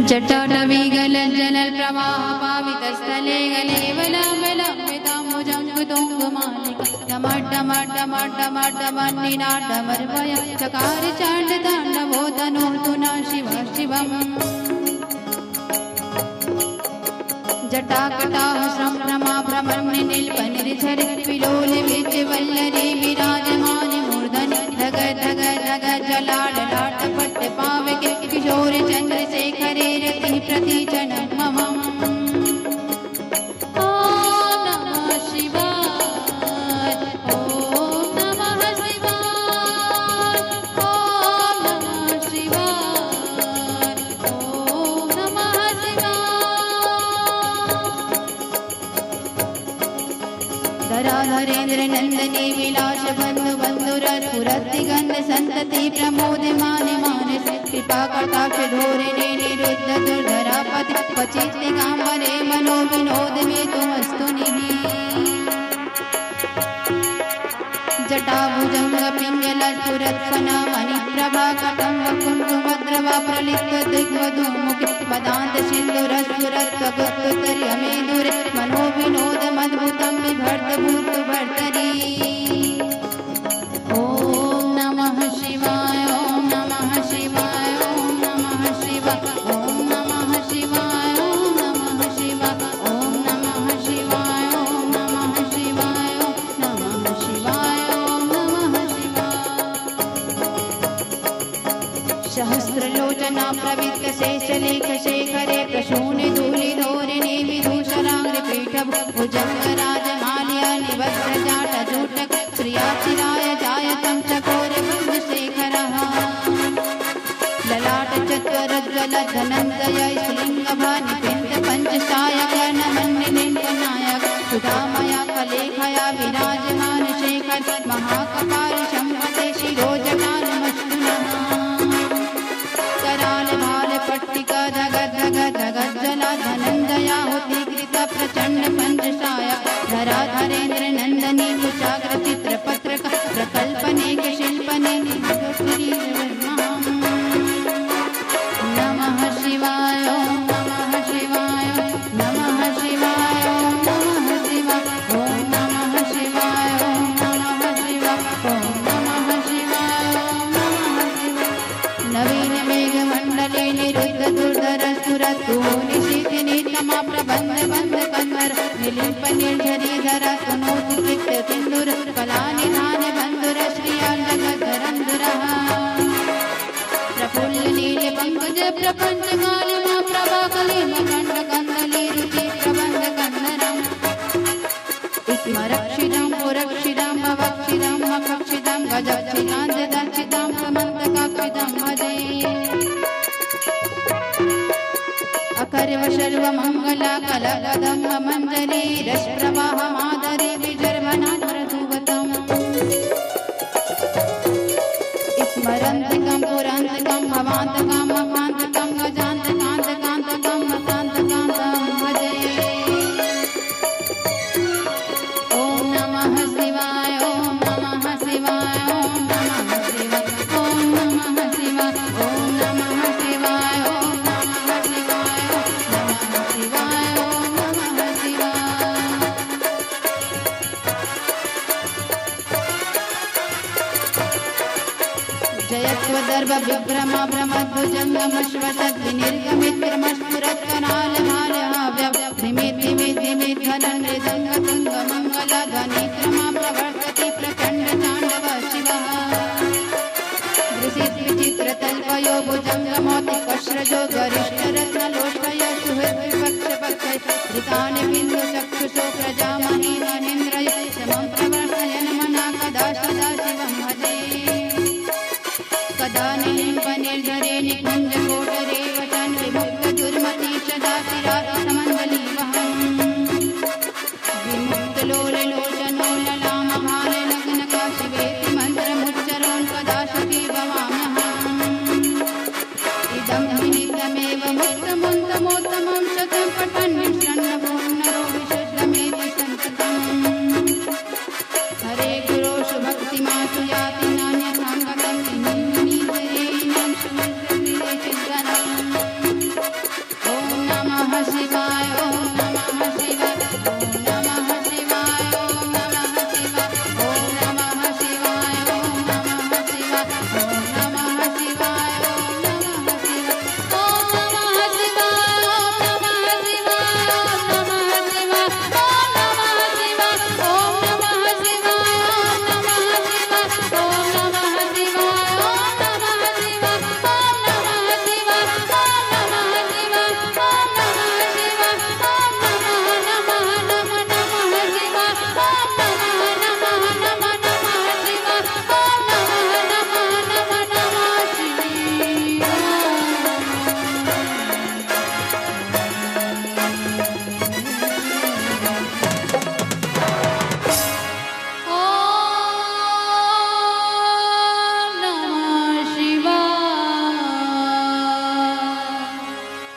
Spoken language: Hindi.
जटाटवीगलज्जलल् प्रवाह पावितस्थले गलेवलम्बलम्बिताम्बुजङ्गुतुङ्गमालिका डमड्डमड्डमड्डमड्डमन्निनाड्डमर्वय चकार चाण्डताण्डवो तनोतु न शिव शिवम् जटाकटाह संभ्रमा भ्रमण्य नीलपनिर्झरि विलोले विद्यवल्लरी विराजमानि मूर्धनि धग धग धग जलाडलाट पट्ट पावके किशोर चन्द्रशेखरे रतिः प्रतीचन मम ॐ नमः शिवाय ॐ नमः शिवाय ॐ नमः शिवाय ॐ नमः शिवाय धराधरेन्द्र नंदनी विलास बंधु बंधुरपुरतिगंध संतति प्रमोदमाने मानस कृपा कटाक्ष धोरिणे निरुद्ध दुर्धरापति क्वचित् दिगंबरे मनो विनोद में तुमस्तु निहि जटाभुजंग पिंगल सुरत्सना मणिप्रभा कटंब कुंकुमद्रवा प्रलिप्त दिग्वधूमुखि पदांत सिंधुरस्फुरत्वगुप्ततर्य मेदुरे मनो विनोद मद्भुतं बिभर्त भूत भर्तरी ओम नमः शिवाय ओम नमः शिवाय ओम नमः शिवाय ओम नमः शिवाय ओम नमः शिवाय ओम नमः शिवाय ओम नमः शिवाय ओम नमः शिवाय ओम नमः शिवाय सहस्रलोचना प्रवित्त शेषलेख शेखरे प्रशूनि धूलि धोरिणि विदूषराग्र पीठ भुजंगराजमाल्य निवस्त्र जाट जूटक श्रियाचिराय जायतं चकोर शेखरः ललाट चत्वरज्ज्वल धनञ्जय स्फुलिङ्गभानि पिण्ड पञ्चशाय कर्णमण्डिनिर्गणायक सुधामया कलेखया विराजमान शेखर महाकपाल शम्भते शिरोजटालमस्तुनः कराल भाल पट्टिका धग धग धग जला धनञ्जया हुतिकृत प्रचण्ड पञ्चशाय धराधरेन्द्र नंदनी कुचाग्र चित्रपत्रक प्रकल्पनेक शिल्पने नमः शिवाय ओम नमः शिवाय नमः शिवाय ओम नमः शिवाय ओम नमः शिवाय ओम नमः शिवाय ओम नमः शिवाय ओम नमः शिवाय नवीन मेघमण्डले निरुद्ध दुर्धर सुरतु निशीति नितमा प्रबन्ध बन्ध कन्वर निलिम्प निर्झरीधर सुनोतु कृत्य सिन्दूर कलानिधान बन्धुर श्रियाण्डगधरन्धुरः प्रफुल्ल नील पंकज प्रपंच कालिमा प्रभाकलिम खण्ड कन्दली रुचि प्रबन्ध कन्नरम् स्मरक्षितां पुरक्षितां भवक्षितां मखक्षितां गजक्षितां जदक्षितां समन्तकाक्षितां भजे अकर्व सर्वमङ्गला कलकदम्ब मञ्जरी रसप्रवाह मादरी विजर्वनाधुरधुवतम् स्मरन्तकं पुरान्तकं भवान्तकं मकान्तकं गजान्तकान्तकान्तकं मतान्तकान्तं भजे ॐ नमः शिवाय ॐ नमः शिवाय ॐ नमः शिवाय ॐ नमः शिवाय ॐ नमः शिवाय ॐ नमः शिवाय ॐ नमः शिवाय ॐ नमः शिवाय जयत्वदर्भ विभ्रम भ्रमद्भुजङ्गमश्वतद् विनिर्गमित्रमस्फुरत्कनालमालहाव्यप्निमिद्धिमिद्धनमृदङ्गतुङ्गमङ्गलध्वनित्रमा प्रवर्तति प्रचण्ड ताण्डव शिवः दृशित् विचित्रतल्पयो भुजङ्गमौतिकश्रजो गरिष्ठरत्नलोष्टय सुहृद्विपक्षपक्षै धृतानि बिन्दुचक्षुषो प्रजामहि मनीन्द्रय समं प्रवर्तयन् मना कदा सदा शिवं भजे कदा निलिम्प निर्झरे निकुञ्ज कोटरे वचन विमुक्त दुर्मति सदा शिराति समन्दली वहम् विमुक्त लोल लोचनो ललाम भाल नग्न काशिवेति मन्त्रमुच्चरोन् कदा सती भवाम्यहम् इदं हि नित्यमेव मुक्तमुन्तमोत्तमं शतं पठन् निष्णन्नपूर्णरो विशुद्धमेति सन्ततम् हरे गुरोषु भक्तिमासु याति नान्यथाङ्गतं शिवाय